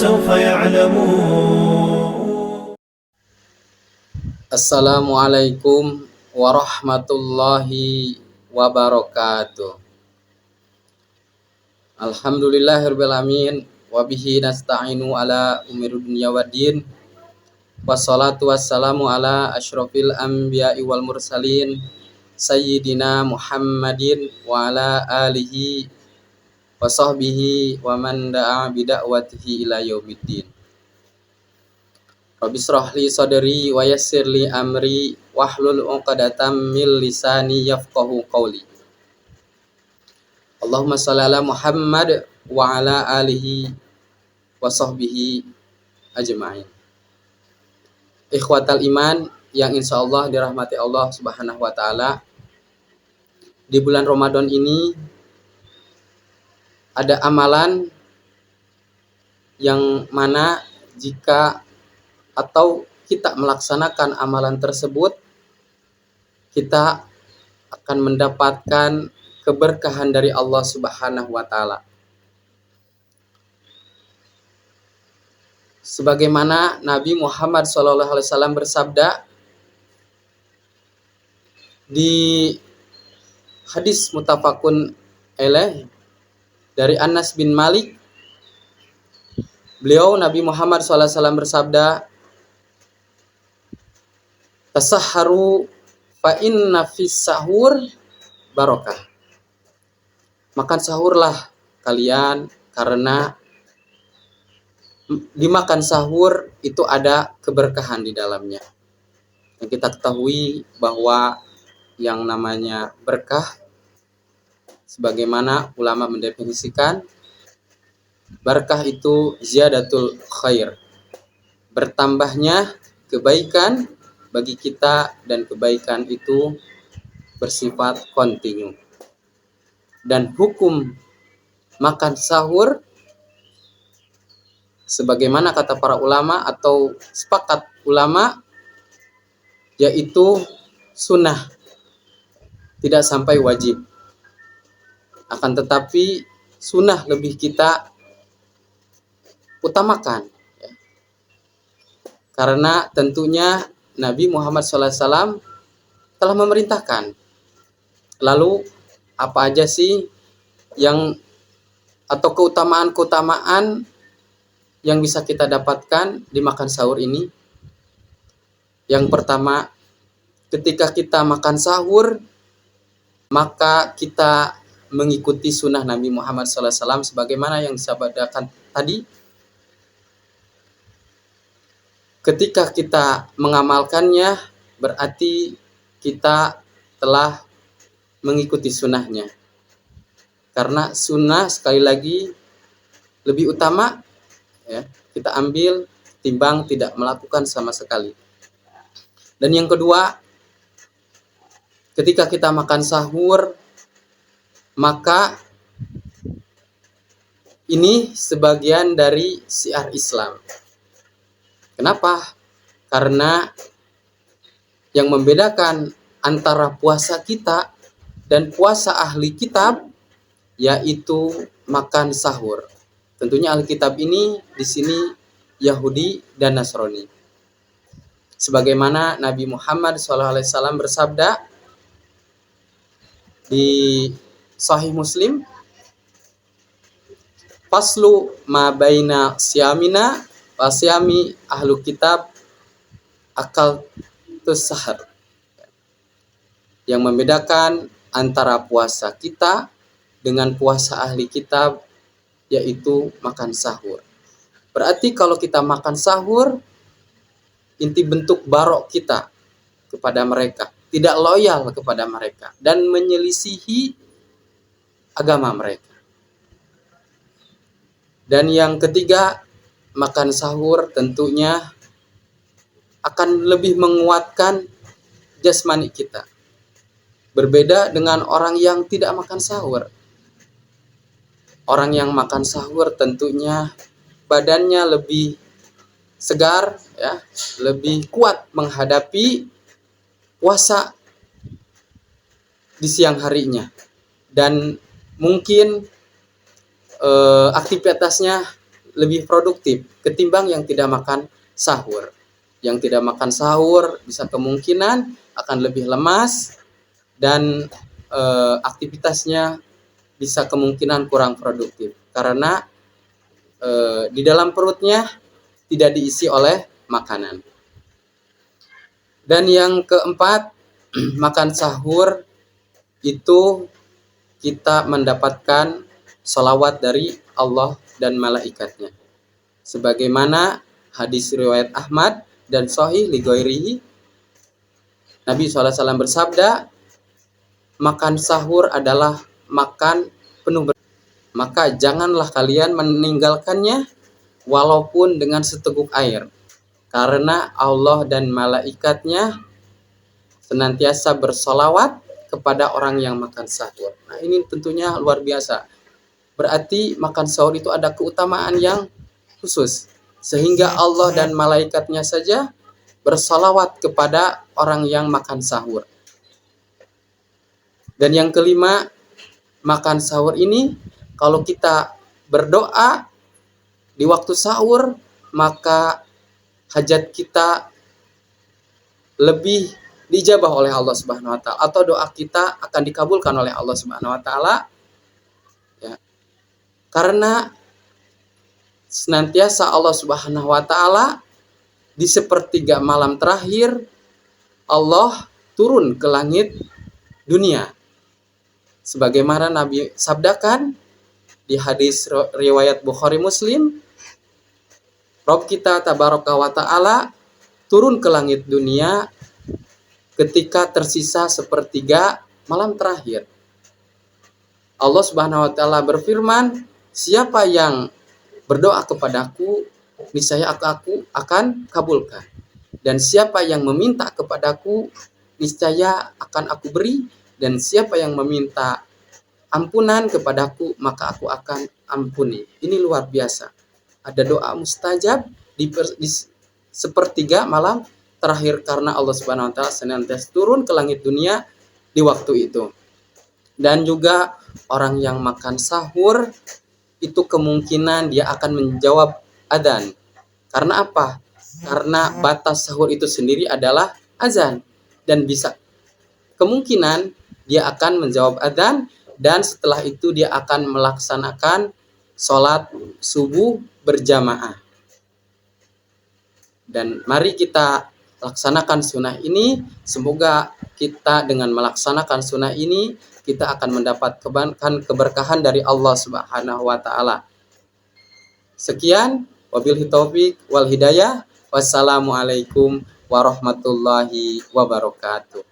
فسوف يعلمون. Assalamualaikum warahmatullahi wabarakatuh. Alhamdulillahirabbil alamin wa bihi nasta'inu ala umuri dunya waddin. Wassalatu wassalamu ala asyrofil anbiya'i wal mursalin sayyidina Muhammadin wa ala alihi wa sahbihi wa man da'a bida'watihi ila yaumiddin. Rabbi shrah li sadri wa yassir li amri wahlul 'uqdatam min lisani yafqahu qawli. Allahumma shalli ala Muhammad wa ala alihi wa sahbihi ajma'in. Ikhwatal iman yang insyaallah dirahmati Allah Subhanahu wa taala. Di bulan Ramadan ini ada amalan yang mana jika atau kita melaksanakan amalan tersebut, kita akan mendapatkan keberkahan dari Allah Subhanahu wa taala. Sebagaimana Nabi Muhammad SAW bersabda di hadis muttafaqun alaih dari Anas bin Malik, beliau Nabi Muhammad SAW bersabda, tasahharu fa inna fis sahur barokah. Makan sahurlah kalian karena dimakan sahur itu ada keberkahan di dalamnya. Yang kita ketahui bahwa yang namanya berkah, sebagaimana ulama mendefinisikan, berkah itu ziyadatul khair, bertambahnya kebaikan bagi kita, dan kebaikan itu bersifat kontinu. Dan hukum makan sahur sebagaimana kata para ulama atau sepakat ulama, yaitu sunnah, tidak sampai wajib. Akan tetapi sunnah lebih kita utamakan, karena tentunya Nabi Muhammad SAW telah memerintahkan. Lalu apa aja sih yang atau keutamaan-keutamaan yang bisa kita dapatkan di makan sahur ini? Yang pertama, ketika kita makan sahur, maka kita mengikuti sunnah Nabi Muhammad SAW sebagaimana yang disabdakan tadi. Ketika kita mengamalkannya, berarti kita telah mengikuti sunnahnya. Karena sunnah sekali lagi lebih utama, ya, kita ambil timbang tidak melakukan sama sekali. Dan yang kedua, ketika kita makan sahur, maka ini sebagian dari syiar Islam. Kenapa? Karena yang membedakan antara puasa kita dan puasa ahli kitab yaitu makan sahur. Tentunya ahli kitab ini di sini Yahudi dan Nasrani. Sebagaimana Nabi Muhammad SAW bersabda di Sahih Muslim, faslu ma baina siyamina wasyami ahlu kitab akal tusahar. Yang membedakan antara puasa kita dengan puasa ahli kitab yaitu makan sahur. Berarti kalau kita makan sahur, inti bentuk barok kita kepada mereka, tidak loyal kepada mereka dan menyelisihi agama mereka. Dan yang ketiga, makan sahur tentunya akan lebih menguatkan jasmani kita. Berbeda dengan orang yang tidak makan sahur. Orang yang makan sahur tentunya badannya lebih segar, ya, lebih kuat menghadapi puasa di siang harinya. Dan mungkin aktivitasnya lebih produktif ketimbang yang tidak makan sahur. Yang tidak makan sahur bisa kemungkinan akan lebih lemas dan aktivitasnya bisa kemungkinan kurang produktif karena di dalam perutnya tidak diisi oleh makanan. Dan yang keempat, makan sahur itu kita mendapatkan sholawat dari Allah dan malaikatnya. Sebagaimana hadis riwayat Ahmad dan Sahih li ghairihi, Nabi SAW bersabda, makan sahur adalah makan penuh maka janganlah kalian meninggalkannya walaupun dengan seteguk air. Karena Allah dan malaikatnya senantiasa bersolawat kepada orang yang makan sahur. Nah, ini tentunya luar biasa. Berarti makan sahur itu ada keutamaan yang khusus. Sehingga Allah dan malaikatnya saja bersolawat kepada orang yang makan sahur. Dan yang kelima, makan sahur ini kalau kita berdoa di waktu sahur, maka hajat kita lebih dijabah oleh Allah Subhanahu wa taala atau doa kita akan dikabulkan oleh Allah Subhanahu wa taala. Ya. Karena senantiasa Allah Subhanahu wa taala di sepertiga malam terakhir Allah turun ke langit dunia. Sebagaimana Nabi sabdakan di hadis riwayat Bukhari Muslim, Rabb kita tabaraka wa ta'ala turun ke langit dunia ketika tersisa sepertiga malam terakhir. Allah Subhanahu wa taala berfirman, siapa yang berdoa kepadaku, niscaya aku akan kabulkan. Dan siapa yang meminta kepadaku, niscaya akan aku beri. Dan siapa yang meminta ampunan kepadaku, maka aku akan ampuni. Ini luar biasa. Ada doa mustajab di sepertiga malam terakhir karena Allah Subhanahu wa taala senantiasa turun ke langit dunia di waktu itu. Dan juga orang yang makan sahur itu kemungkinan dia akan menjawab adzan. Karena apa? Karena batas sahur itu sendiri adalah azan dan bisa kemungkinan dia akan menjawab adzan dan setelah itu dia akan melaksanakan sholat subuh berjamaah. Dan mari kita laksanakan sunnah ini. Semoga kita dengan melaksanakan sunnah ini kita akan mendapatkan keberkahan dari Allah Subhanahu wa taala. Sekian, wabillahi taufiq wal hidayah. Wassalamualaikum warahmatullahi wabarakatuh.